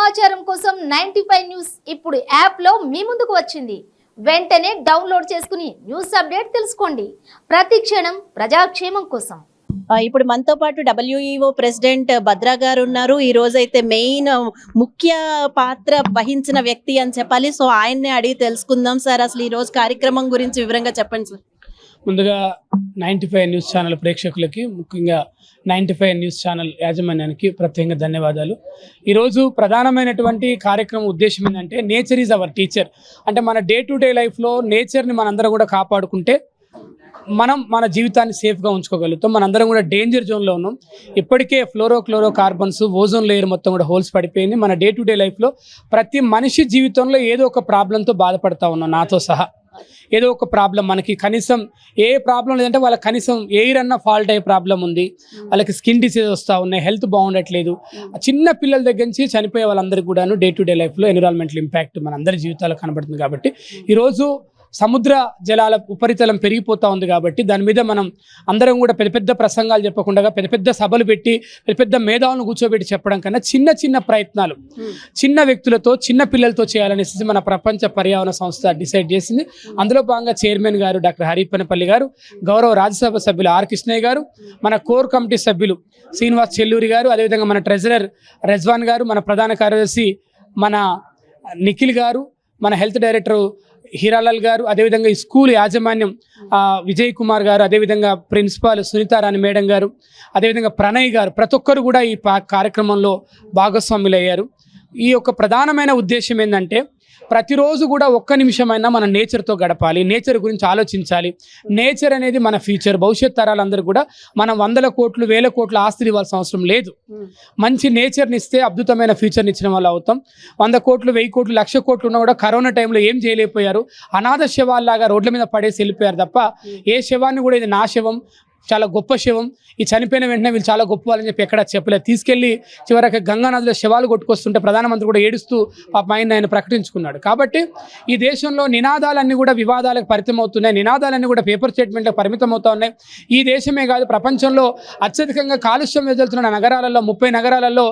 సమాచారం కోసం 95 న్యూస్ ఇప్పుడు యాప్లో మీ ముందుకు వచ్చింది. వెంటనే డౌన్లోడ్ చేసుకుని న్యూస్ అప్డేట్ తెలుసుకోండి. ప్రతి క్షణం ప్రజాక్షేమం కోసం. ఇప్పుడు మనతో పాటు WEO ప్రెసిడెంట్ భద్రా గారు ఉన్నారు. ఈ రోజు అయితే మెయిన్ ముఖ్య పాత్ర వహించిన వ్యక్తి అని చెప్పాలి. సో ఆయన్నే అడిగి తెలుసుకుందాం. సార్, అసలు ఈ రోజు కార్యక్రమం గురించి వివరంగా చెప్పండి సార్. ముందుగా 95 న్యూస్ ఛానల్ ప్రేక్షకులకి, ముఖ్యంగా 95 న్యూస్ ఛానల్ యాజమాన్యానికి ప్రత్యేకంగా ధన్యవాదాలు. ఈరోజు ప్రధానమైనటువంటి కార్యక్రమం ఉద్దేశం ఏంటంటే నేచర్ ఈజ్ అవర్ టీచర్. అంటే మన డే టు డే లైఫ్లో నేచర్ని మనందరం కూడా కాపాడుకుంటే మనం మన జీవితాన్ని సేఫ్గా ఉంచుకోగలుగుతాం. మనందరం కూడా డేంజర్ జోన్లో ఉన్నాం. ఇప్పటికే ఫ్లోరో కార్బన్స్, ఓజోన్ లేయర్ మొత్తం కూడా హోల్స్ పడిపోయింది. మన డే టు డే లైఫ్లో ప్రతి మనిషి జీవితంలో ఏదో ఒక ప్రాబ్లంతో బాధపడతా ఉన్నాం, నాతో సహా. ఏదో ఒక ప్రాబ్లం, మనకి కనీసం ఏ ప్రాబ్లం లేదంటే వాళ్ళకి కనీసం ఎయిర్ అన్న ఫాల్ట్ అయ్యే ప్రాబ్లం ఉంది, వాళ్ళకి స్కిన్ డిసీజ్ వస్తూ ఉన్నాయి, హెల్త్ బాగుండట్లేదు. చిన్న పిల్లల దగ్గర నుంచి చనిపోయే వాళ్ళందరికీ కూడాను డే టు డే లైఫ్లో ఎన్విరాన్మెంటల్ ఇంపాక్ట్ మన అందరి జీవితాల్లో కనబడుతుంది. కాబట్టి ఈరోజు సముద్ర జలాల ఉపరితలం పెరిగిపోతూ ఉంది. కాబట్టి దాని మీద మనం అందరం కూడా పెద్ద పెద్ద ప్రసంగాలు చెప్పకుండా పెద్ద పెద్ద సభలు పెట్టి పెద్ద పెద్ద మేధావులను కూర్చోబెట్టి చెప్పడం కన్నా చిన్న చిన్న ప్రయత్నాలు చిన్న వ్యక్తులతో, చిన్న పిల్లలతో చేయాలనేసి మన ప్రపంచ పర్యావరణ సంస్థ డిసైడ్ చేసింది. అందులో భాగంగా చైర్మన్ గారు డాక్టర్ హరిపనపల్లి గారు, గౌరవ రాజ్యసభ సభ్యులు ఆర్ కృష్ణయ్య గారు, మన కోర్ కమిటీ సభ్యులు శ్రీనివాస్ చెల్లూరి గారు, అదేవిధంగా మన ట్రెజరర్ రెజ్వాన్ గారు, మన ప్రధాన కార్యదర్శి మన నిఖిల్ గారు, మన హెల్త్ డైరెక్టర్ హీరాలాల్ గారు, అదేవిధంగా ఈ స్కూల్ యాజమాన్యం విజయ్ కుమార్ గారు, అదేవిధంగా ప్రిన్సిపాల్ సునీతారాణి మేడం గారు, అదేవిధంగా ప్రణయ్ గారు, ప్రతి ఒక్కరు కూడా ఈ కార్యక్రమంలో భాగస్వాములు అయ్యారు. ఈ యొక్క ప్రధానమైన ఉద్దేశం ఏంటంటే ప్రతిరోజు కూడా ఒక్క నిమిషమైనా మన నేచర్తో గడపాలి, నేచర్ గురించి ఆలోచించాలి. నేచర్ అనేది మన ఫ్యూచర్, భవిష్యత్ తరాలందరూ కూడా మనం 100 కోట్లు 1000 కోట్ల ఆస్తులు ఇవ్వాల్సిన అవసరం లేదు. మంచి నేచర్ని ఇస్తే అద్భుతమైన ఫ్యూచర్ని ఇచ్చిన వాళ్ళు అవుతాం. 100 కోట్లు 1000 కోట్లు 1,00,000 కోట్లు ఉన్నా కూడా కరోనా టైంలో ఏం చేయలేకపోయారు, అనాథ శవాల్లాగా రోడ్ల మీద పడేసి వెళ్ళిపోయారు తప్ప ఏ శవాన్ని కూడా ఇది నా శవం, చాలా గొప్ప శవం, ఈ చనిపోయిన వెంటనే వీళ్ళు చాలా గొప్ప వాళ్ళని చెప్పి ఎక్కడ చెప్పలేదు. తీసుకెళ్ళి చివరికి గంగానదిలో శవాలు కొట్టుకొస్తుంటే ప్రధానమంత్రి కూడా ఏడుస్తూ ఆయన ప్రకటించుకున్నాడు. కాబట్టి ఈ దేశంలో నినాదాలన్నీ కూడా వివాదాలకు పరిమితమవుతున్నాయి, నినాదాలన్నీ కూడా పేపర్ స్టేట్మెంట్లకు పరిమితమవుతూ ఉన్నాయి. ఈ దేశమే కాదు, ప్రపంచంలో అత్యధికంగా కాలుష్యం వెదజల్లుతున్న నగరాలలో 30 నగరాలలో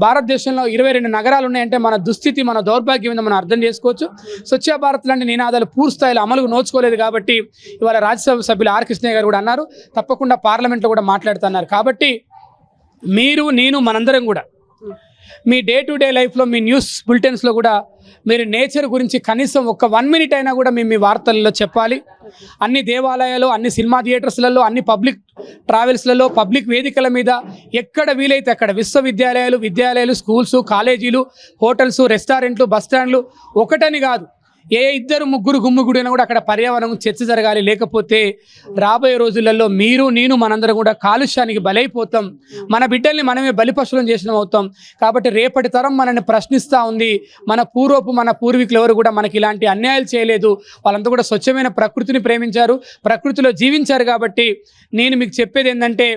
భారతదేశంలో 22 నగరాలు ఉన్నాయంటే మన దుస్థితి, మన దౌర్భాగ్యం మనం అర్థం చేసుకోవచ్చు. స్వచ్ఛ భారత్ లాంటి నినాదాలు పూర్తి స్థాయిలో అమలుకు నోచుకోలేదు. కాబట్టి ఇవాళ రాజ్యసభ సభ్యులు ఆర్ కృష్ణయ్య గారు కూడా అన్నారు, తప్పకుండా పార్లమెంట్లో కూడా మాట్లాడుతున్నారు. కాబట్టి మీరు, నేను, మనందరం కూడా మీ డే టు డే లైఫ్లో మీ న్యూస్ బులెటిన్స్లో కూడా మీరు నేచర్ గురించి కనీసం ఒక 1 మినిట్ అయినా కూడా మీ వార్తల్లో చెప్పాలి. అన్ని దేవాలయాలు, అన్ని సినిమా థియేటర్స్లలో, అన్ని పబ్లిక్ ట్రావెల్స్లలో, పబ్లిక్ వేదికల మీద ఎక్కడ వీలైతే అక్కడ విద్యాలయాలు, స్కూల్స్, కాలేజీలు, హోటల్స్, రెస్టారెంట్లు, బస్ స్టాండ్లు ఒకటని కాదు, ఏ 2 3 గుమ్మిగుడైనా కూడా అక్కడ పర్యావరణం చర్చ జరగాలి. లేకపోతే రాబోయే రోజులలో మీరు, నేను, మనందరం కూడా కాలుష్యానికి బలైపోతాం. మన బిడ్డల్ని మనమే బలిపశులం చేసిన అవుతాం. కాబట్టి రేపటి తరం మనల్ని ప్రశ్నిస్తూ ఉంది. మన పూర్వీకులు ఎవరు కూడా మనకి ఇలాంటి అన్యాయాలు చేయలేదు, వాళ్ళంతా కూడా స్వచ్ఛమైన ప్రకృతిని ప్రేమించారు, ప్రకృతిలో జీవించారు. కాబట్టి నేను మీకు చెప్పేది ఏంటంటే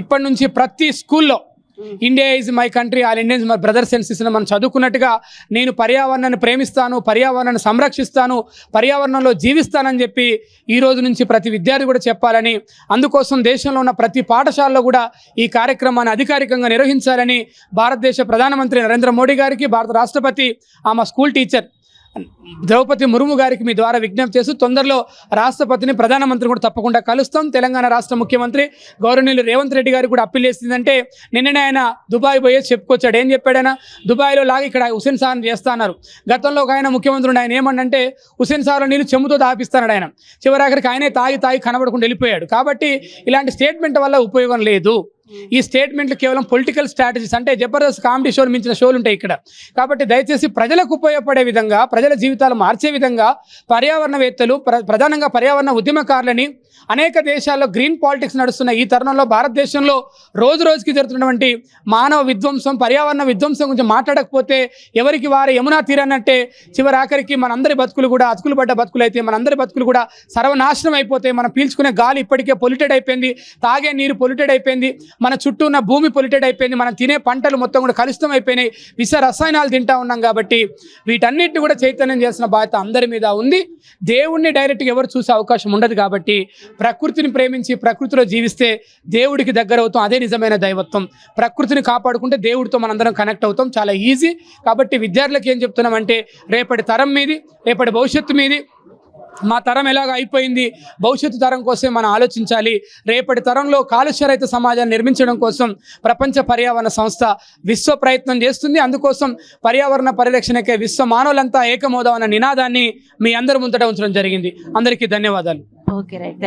ఇప్పటి నుంచి ప్రతి స్కూల్లో India is my country, all Indians my brothers and sisters మనం చదువుకున్నట్టుగా నేను పర్యావరణాన్ని ప్రేమిస్తాను, పర్యావరణాన్ని సంరక్షిస్తాను, పర్యావరణంలో జీవిస్తానని చెప్పి ఈ రోజు నుంచి ప్రతి విద్యార్థి కూడా చెప్పాలని, అందుకోసం దేశంలో ఉన్న ప్రతి పాఠశాలలో కూడా ఈ కార్యక్రమాన్ని అధికారికంగా నిర్వహించాలని భారతదేశ ప్రధానమంత్రి నరేంద్ర మోడీ గారికి, భారత రాష్ట్రపతి ఆమె స్కూల్ టీచర్ ద్రౌపది ముర్ము గారికి మీ ద్వారా విజ్ఞప్తి చేస్తూ తొందరలో రాష్ట్రపతిని, ప్రధానమంత్రి కూడా తప్పకుండా కలుస్తాం. తెలంగాణ రాష్ట్ర ముఖ్యమంత్రి గౌరవనీయులు రేవంత్ రెడ్డి గారికి కూడా అప్పీల్ చేసిందంటే నిన్ననే ఆయన దుబాయ్ పోయేసి చెప్పుకొచ్చాడు. ఏం చెప్పాడైనా, దుబాయ్లో లాగా ఇక్కడ హుస్సేన్ సాగర్ చేస్తా అన్నారు. గతంలో ఒక ఆయన ముఖ్యమంత్రి ఉండి ఆయన ఏమన్నంటే హుస్సేన్ సాగర్ నీళ్ళు చెమ్ముతో తాపిస్తాడు. ఆయన చివరాఖరికి ఆయనే తాగి కనబడకుండా వెళ్ళిపోయాడు. కాబట్టి ఇలాంటి స్టేట్మెంట్ వల్ల ఉపయోగం లేదు. ఈ స్టేట్మెంట్లు కేవలం పొలిటికల్ స్ట్రాటజీస్, అంటే జబర్దస్త్ కామెడీ షోలు మించిన షోలు ఉంటాయి ఇక్కడ. కాబట్టి దయచేసి ప్రజలకు ఉపయోగపడే విధంగా, ప్రజల జీవితాలు మార్చే విధంగా పర్యావరణవేత్తలు, ప్రధానంగా పర్యావరణ ఉద్యమకారులని, అనేక దేశాల్లో గ్రీన్ పాలిటిక్స్ నడుస్తున్న ఈ తరుణంలో భారతదేశంలో రోజు రోజుకి జరుగుతున్నటువంటి మానవ విధ్వంసం, పర్యావరణ విధ్వంసం గురించి మాట్లాడకపోతే ఎవరికి వారే యమునా తీరన్నట్టే చివరాఖరికి మనందరి బతుకులు కూడా అతుకులు పడ్డ బతుకులు అయితే, మనందరి బతుకులు కూడా సర్వనాశనం అయిపోతాయి. మనం పీల్చుకునే గాలి ఇప్పటికే పొల్యూటెడ్ అయిపోయింది, తాగే నీరు పొల్యూటెడ్ అయిపోయింది, మన చుట్టూ ఉన్న భూమి పొల్యూటెడ్ అయిపోయింది, మనం తినే పంటలు మొత్తం కూడా కలుషితం అయిపోయినాయి, విష రసాయనాలు తింటా ఉన్నాం. కాబట్టి వీటన్నిటిని కూడా చైతన్యం చేసిన బాధ్యత అందరి మీద ఉంది. దేవుణ్ణి డైరెక్ట్గా ఎవరు చూసే అవకాశం ఉండదు. కాబట్టి ప్రకృతిని ప్రేమించి ప్రకృతిలో జీవిస్తే దేవుడికి దగ్గర అవుతాం. అదే నిజమైన దైవత్వం. ప్రకృతిని కాపాడుకుంటే దేవుడితో మనందరం కనెక్ట్ అవుతాం. చాలా ఈజీ. కాబట్టి విద్యార్థులకు ఏం చెప్తున్నామంటే, రేపటి తరం మీది, రేపటి భవిష్యత్తు మీది. మా తరం ఎలాగ అయిపోయింది, భవిష్యత్తు తరం కోసం మనం ఆలోచించాలి. రేపటి తరంలో కాలుష్యరహిత సమాజాన్ని నిర్మించడం కోసం ప్రపంచ పర్యావరణ సంస్థ విశ్వ ప్రయత్నం చేస్తుంది. అందుకోసం పర్యావరణ పరిరక్షణకే విశ్వ మానవులంతా ఏకమవుదాం అన్న నినాదాన్ని మీ అందరి ముందట ఉంచడం జరిగింది. అందరికీ ధన్యవాదాలు. Okay right.